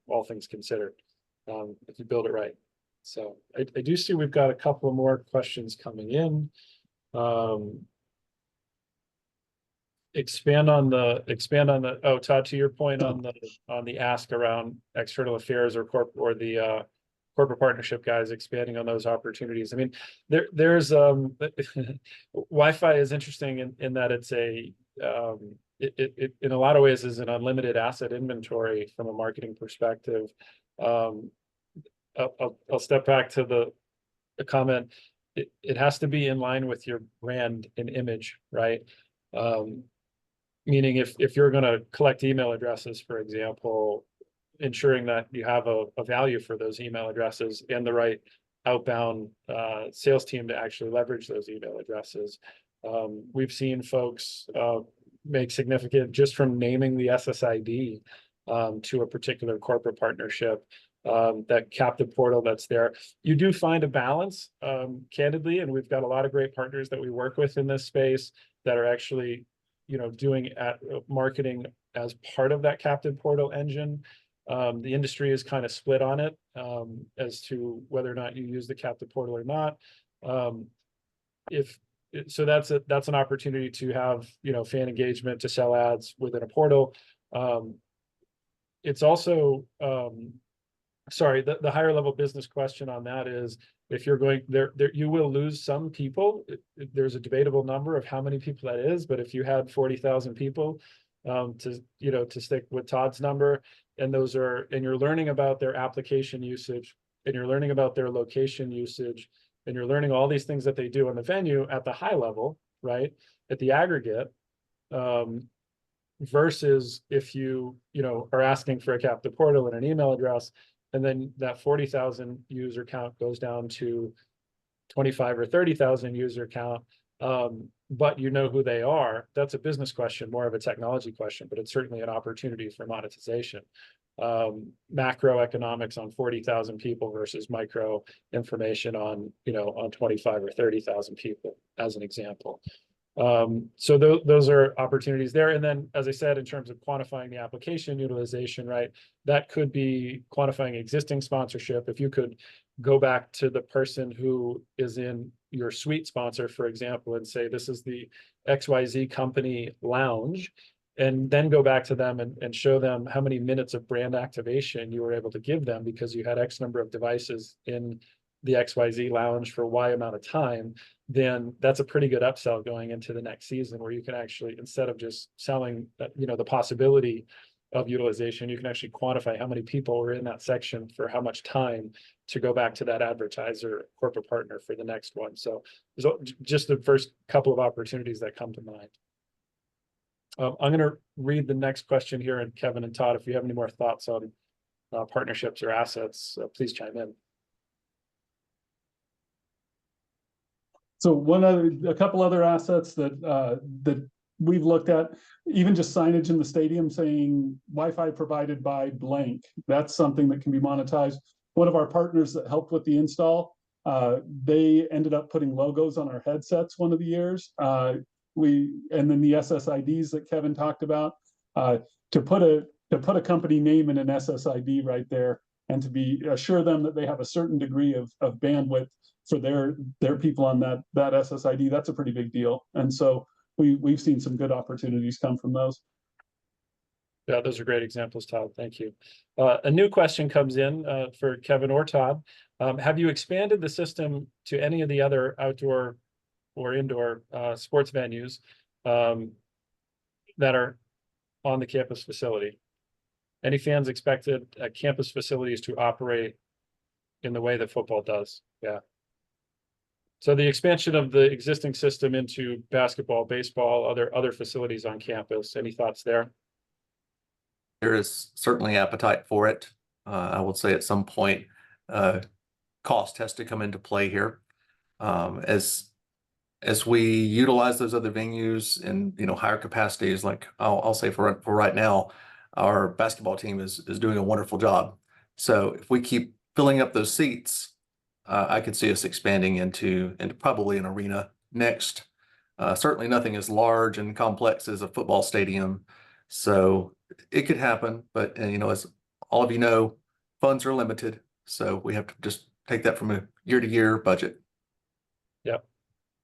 all things considered, if you build it right. So I do see we've got a couple more questions coming in. Expand on the Todd, to your point on the ask around external affairs or the corporate partnership guys expanding on those opportunities. I mean, there's Wi-Fi is interesting in that it's it in a lot of ways is an unlimited asset inventory from a marketing perspective. I'll step back to the comment. It has to be in line with your brand and image, right? Meaning if you're going to collect email addresses, for example, ensuring that you have a value for those email addresses and the right outbound sales team to actually leverage those email addresses. We've seen folks make significant, just from naming the SSID to a particular corporate partnership, that captive portal that's there. You do find a balance, candidly, and we've got a lot of great partners that we work with in this space that are actually, doing marketing as part of that captive portal engine. The industry is kind of split on it as to whether or not you use the captive portal or not. So that's an opportunity to have, fan engagement, to sell ads within a portal. It's also, sorry, the higher level business question on that is, if you're going there, you will lose some people. There's a debatable number of how many people that is, but if you had 40,000 people, to stick with Todd's number, and you're learning about their application usage, and you're learning about their location usage, and you're learning all these things that they do on the venue at the high level, right? At the aggregate, versus if you are asking for a captive portal and an email address, and then that 40,000 user count goes down to 25 or 30,000 user count, but you know who they are. That's a business question, more of a technology question, but it's certainly an opportunity for monetization. Macroeconomics on 40,000 people versus micro information on 25 or 30,000 people, as an example. So those are opportunities there. And then, as I said, in terms of quantifying the application utilization, right, that could be quantifying existing sponsorship. If you could go back to the person who is in your suite sponsor, for example, and say, this is the XYZ company lounge, and then go back to them and show them how many minutes of brand activation you were able to give them because you had X number of devices in the XYZ lounge for Y amount of time, then that's a pretty good upsell going into the next season, where you can actually, instead of just selling, the possibility of utilization, you can actually quantify how many people were in that section for how much time to go back to that advertiser, corporate partner for the next one. So there's just the first couple of opportunities that come to mind. I'm going to read the next question here, and Kevin and Todd, if you have any more thoughts on partnerships or assets, please chime in. So a couple other assets that we've looked at, even just signage in the stadium saying Wi-Fi provided by blank. That's something that can be monetized. One of our partners that helped with the install, they ended up putting logos on our headsets one of the years. And then the SSIDs that Kevin talked about, to put a company name in an SSID right there, and to assure them that they have a certain degree of bandwidth for their people on that SSID, that's a pretty big deal. And so we've seen some good opportunities come from those. Yeah, those are great examples, Todd. Thank you. A new question comes in for Kevin or Todd. Have you expanded the system to any of the other outdoor or indoor sports venues that are on the campus facility? Any fans expected campus facilities to operate in the way that football does? Yeah. So the expansion of the existing system into basketball, baseball, other facilities on campus, any thoughts there? There is certainly appetite for it. I will say at some point, cost has to come into play here. As we utilize those other venues in higher capacities, like I'll say for right now, our basketball team is doing a wonderful job. So if we keep filling up those seats, I could see us expanding into probably an arena next. Certainly nothing as large and complex as a football stadium. So it could happen, but as all of you know, funds are limited. So we have to just take that from a year-to-year budget. Yep.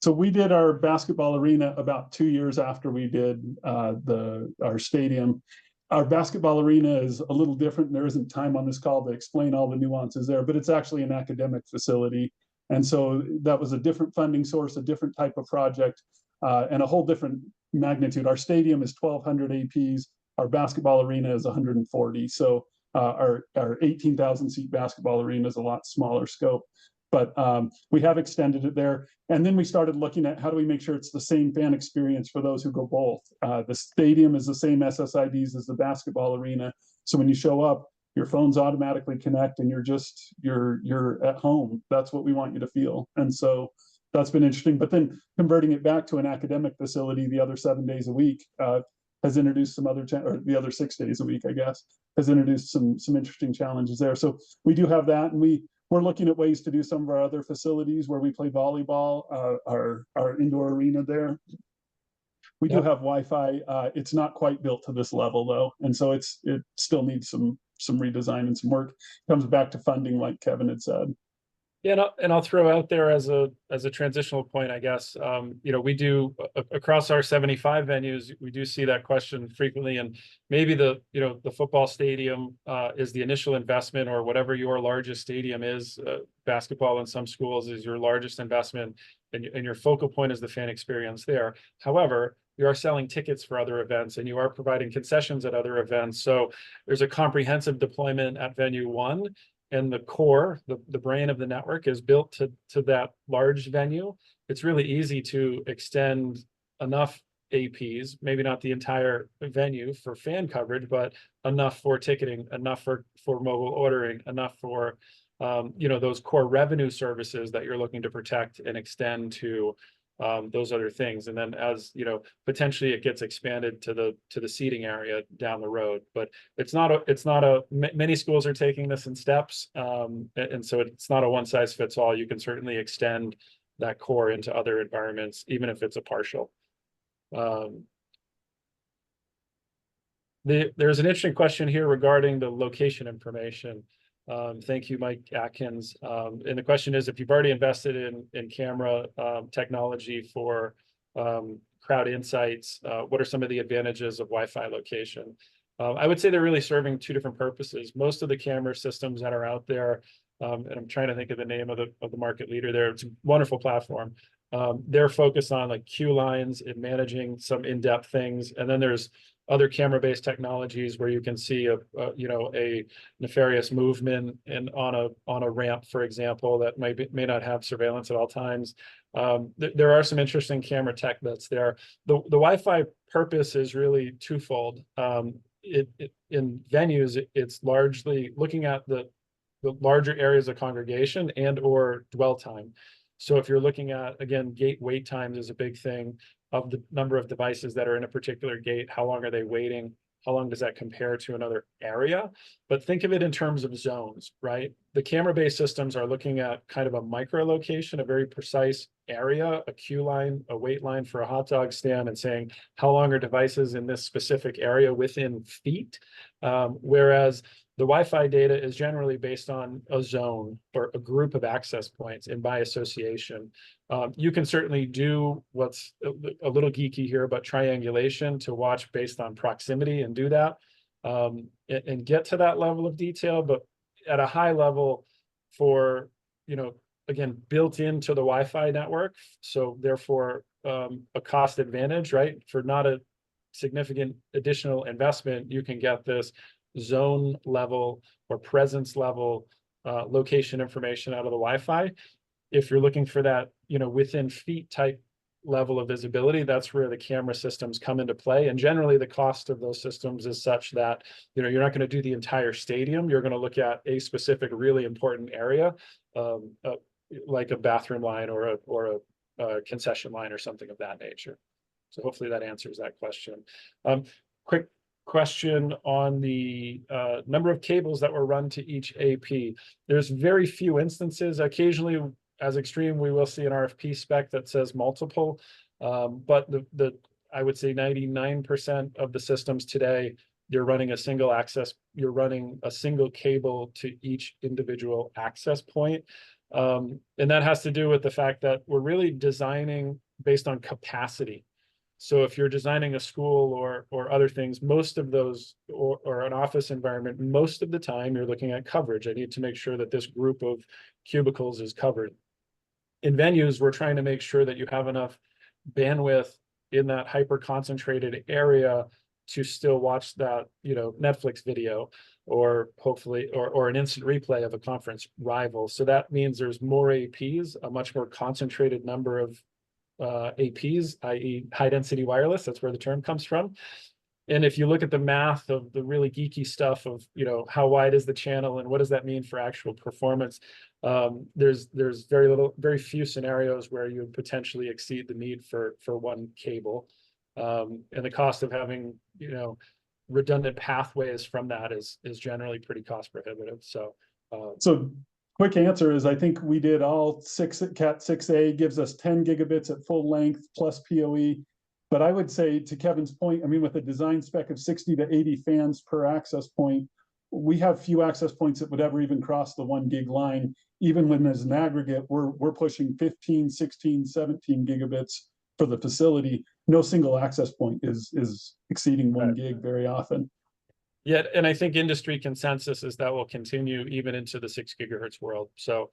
So we did our basketball arena about 2 years after we did our stadium. Our basketball arena is a little different. There isn't time on this call to explain all the nuances there, but it's actually an academic facility. And so that was a different funding source, a different type of project, and a whole different magnitude. Our stadium is 1,200 APs. Our basketball arena is 140. So our 18,000 seat basketball arena is a lot smaller scope. But we have extended it there. And then we started looking at how do we make sure it's the same fan experience for those who go both. The stadium is the same SSIDs as the basketball arena. So when you show up, your phones automatically connect and you're at home. That's what we want you to feel. And so that's been interesting. But then converting it back to an academic facility the other 7 days a week has introduced some other, or the other 6 days a week, I guess, has introduced some interesting challenges there. So we do have that, and we're looking at ways to do some of our other facilities where we play volleyball, our indoor arena there. We do have Wi-Fi. It's not quite built to this level though, and so it still needs some redesign and some work. Comes back to funding, like Kevin had said. Yeah, and I'll throw out there as a transitional point, I guess. We do across our 75 venues, we do see that question frequently, and maybe the football stadium is the initial investment, or whatever your largest stadium is. Basketball in some schools is your largest investment, and your focal point is the fan experience there. However, you are selling tickets for other events, and you are providing concessions at other events. So there's a comprehensive deployment at venue one. And the core, the brain of the network is built to that large venue. It's really easy to extend enough APs, maybe not the entire venue for fan coverage, but enough for ticketing, enough for mobile ordering, enough for those core revenue services that you're looking to protect and extend to those other things. And then as potentially it gets expanded to the seating area down the road. But many schools are taking this in steps, and so it's not a one size fits all. You can certainly extend that core into other environments, even if it's a partial. There's an interesting question here regarding the location information. Thank you, Mike Atkins. And the question is, if you've already invested in camera technology for crowd insights, what are some of the advantages of Wi-Fi location? I would say they're really serving two different purposes. Most of the camera systems that are out there, and I'm trying to think of the name of the market leader there. It's a wonderful platform. They're focused on like queue lines and managing some in-depth things. And then there's other camera-based technologies where you can see a nefarious movement on a ramp, for example, that may not have surveillance at all times. There are some interesting camera tech that's there. The Wi-Fi purpose is really twofold. In venues, it's largely looking at the larger areas of congregation and or dwell time. So if you're looking at, again, gate wait times is a big thing of the number of devices that are in a particular gate. How long are they waiting? How long does that compare to another area? But think of it in terms of zones, right? The camera-based systems are looking at kind of a micro location, a very precise area, a queue line, a wait line for a hot dog stand, and saying, how long are devices in this specific area within feet? Whereas the Wi-Fi data is generally based on a zone or a group of access points, and by association. You can certainly do what's a little geeky here, but triangulation to watch based on proximity and do that and get to that level of detail. But at a high level for, again, built into the Wi-Fi network. So therefore a cost advantage, right? For not a significant additional investment, you can get this zone level or presence level location information out of the Wi-Fi. If you're looking for that, within feet type level of visibility, that's where the camera systems come into play. And generally the cost of those systems is such that, you're not going to do the entire stadium. You're going to look at a specific, really important area, like a bathroom line or a concession line or something of that nature. So hopefully that answers that question. Quick question on the number of cables that were run to each AP. There's very few instances. Occasionally, as extreme, we will see an RFP spec that says multiple, but I would say 99% of the systems today, you're running a single access, you're running a single cable to each individual access point. And that has to do with the fact that we're really designing based on capacity. So if you're designing a school or other things, most of those, or an office environment, most of the time you're looking at coverage. I need to make sure that this group of cubicles is covered. In venues, we're trying to make sure that you have enough bandwidth in that hyper concentrated area to still watch that, Netflix video, or hopefully, or an instant replay of a conference rival. So that means there's more APs, a much more concentrated number of APs, i.e. high density wireless. That's where the term comes from. And if you look at the math of the really geeky stuff of, how wide is the channel and what does that mean for actual performance, there's very few scenarios where you would potentially exceed the need for one cable. And the cost of having, redundant pathways from that is generally pretty cost prohibitive. So quick answer is, I think we did all Cat 6A gives us 10 gigabits at full length plus PoE. But I would say, to Kevin's point, I mean, with a design spec of 60 to 80 fans per access point, we have few access points that would ever even cross the 1 gig line. Even when there's an aggregate, we're pushing 15, 16, 17 gigabits for the facility. No single access point is exceeding 1 gig very often. Yeah, and I think industry consensus is that will continue even into the 6 gigahertz world. So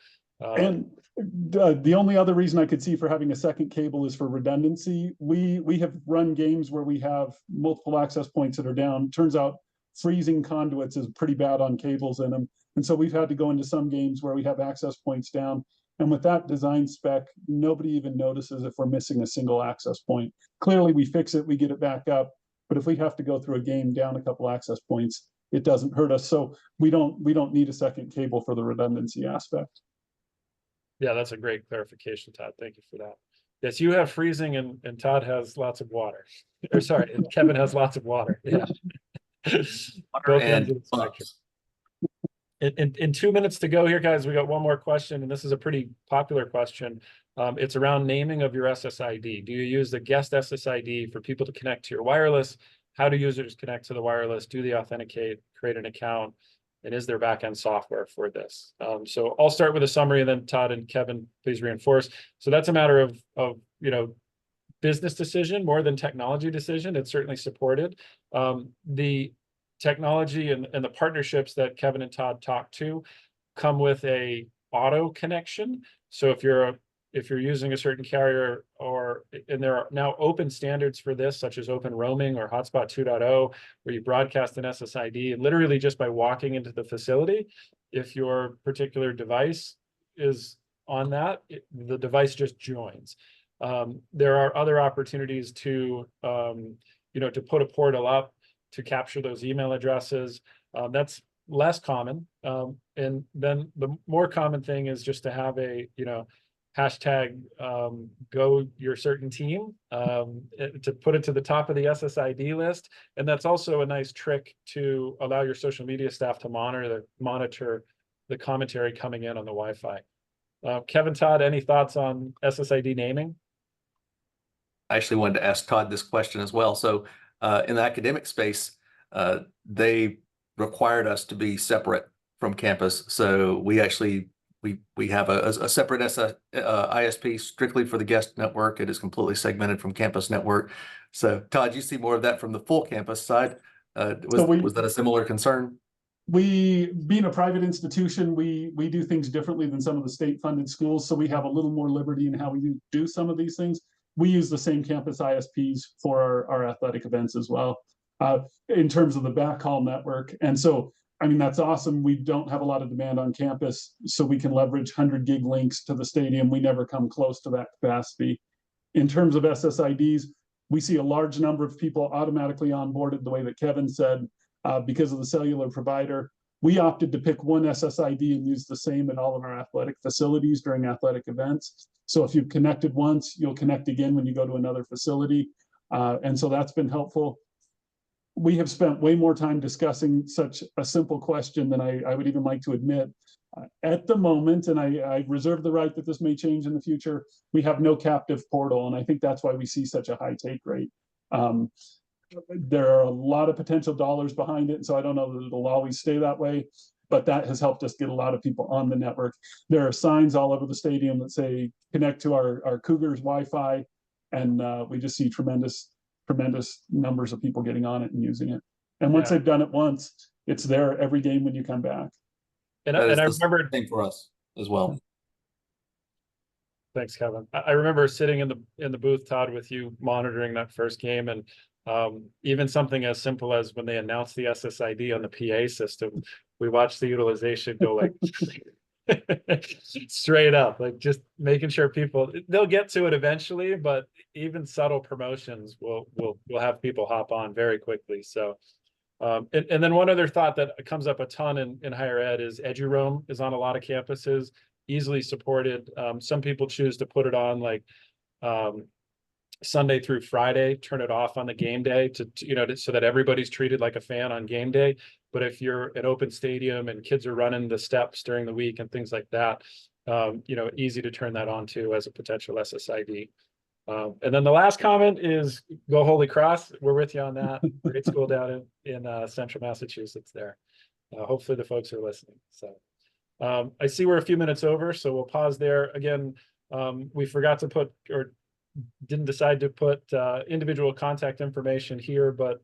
and the only other reason I could see for having a second cable is for redundancy. We have run games where we have multiple access points that are down. Turns out freezing conduits is pretty bad on cables in them. And so we've had to go into some games where we have access points down. And with that design spec, nobody even notices if we're missing a single access point. Clearly we fix it, we get it back up. But if we have to go through a game down a couple access points, it doesn't hurt us. So we don't need a second cable for the redundancy aspect. Yeah, that's a great clarification, Todd. Thank you for that. Yes, you have freezing and Todd has lots of water. Or sorry, and Kevin has lots of water. Yeah. Both ends of the spectrum. In 2 minutes to go here, guys, we got one more question, and this is a pretty popular question. It's around naming of your SSID. Do you use the guest SSID for people to connect to your wireless? How do users connect to the wireless? Do they authenticate, create an account? And is there backend software for this? So I'll start with a summary, and then Todd and Kevin, please reinforce. So that's a matter of business decision more than technology decision. It's certainly supported. The technology and the partnerships that Kevin and Todd talked to come with a auto connection. So if you're using a certain carrier, and there are now open standards for this, such as open roaming or hotspot 2.0, where you broadcast an SSID, and literally just by walking into the facility, if your particular device is on that, the device just joins. There are other opportunities to put a portal up to capture those email addresses. That's less common. And then the more common thing is just to have a, hashtag go your certain team, to put it to the top of the SSID list. And that's also a nice trick to allow your social media staff to monitor the commentary coming in on the Wi-Fi. Kevin, Todd, any thoughts on SSID naming? I actually wanted to ask Todd this question as well. So in the academic space, they required us to be separate from campus. So we actually we have a separate ISP strictly for the guest network. It is completely segmented from campus network. So Todd, you see more of that from the full campus side. Was that a similar concern? We, being a private institution, we do things differently than some of the state-funded schools. So we have a little more liberty in how we do some of these things. We use the same campus ISPs for our athletic events as well, in terms of the backhaul network. And so, I mean, that's awesome. We don't have a lot of demand on campus, so we can leverage 100 gig links to the stadium. We never come close to that capacity. In terms of SSIDs, we see a large number of people automatically onboarded the way that Kevin said, because of the cellular provider. We opted to pick one SSID and use the same in all of our athletic facilities during athletic events. So if you've connected once, you'll connect again when you go to another facility. And so that's been helpful. We have spent way more time discussing such a simple question than I would even like to admit. At the moment, and I reserve the right that this may change in the future, we have no captive portal. And I think that's why we see such a high take rate. There are a lot of potential dollars behind it. So I don't know that it'll always stay that way, but that has helped us get a lot of people on the network. There are signs all over the stadium that say connect to our Cougars Wi-Fi. And we just see tremendous numbers of people getting on it and using it. And once they've done it once, it's there every game when you come back. And I remember same for us as well. Thanks, Kevin. I remember sitting in the booth, Todd, with you monitoring that first game, and Even something as simple as when they announced the SSID on the PA system, we watched the utilization go like straight up, like just making sure people, they'll get to it eventually, but even subtle promotions will have people hop on very quickly. So and then one other thought that comes up a ton in higher ed is EduRoam is on a lot of campuses, easily supported. Some people choose to put it on like Sunday through Friday, turn it off on the game day so that everybody's treated like a fan on game day. But if you're an open stadium and kids are running the steps during the week and things like that, easy to turn that on to as a potential SSID. And then the last comment is go Holy Cross. We're with you on that. Great school down in central Massachusetts there. Hopefully the folks are listening. So I see we're a few minutes over, so we'll pause there. Again, we forgot to put or didn't decide to put individual contact information here, but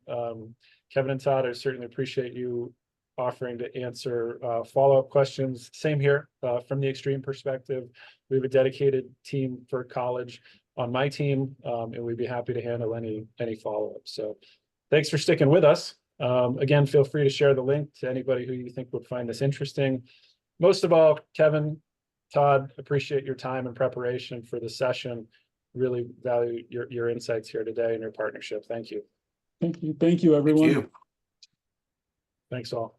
Kevin and Todd, I certainly appreciate you offering to answer follow-up questions. Same here from the Extreme perspective. We have a dedicated team for college on my team, and we'd be happy to handle any follow-up. So thanks for sticking with us. Again, feel free to share the link to anybody who you think would find this interesting. Most of all, Kevin, Todd, appreciate your time and preparation for the session. Really value your insights here today and your partnership. Thank you. Thank you. Thank you, everyone. Thank you. Thanks all.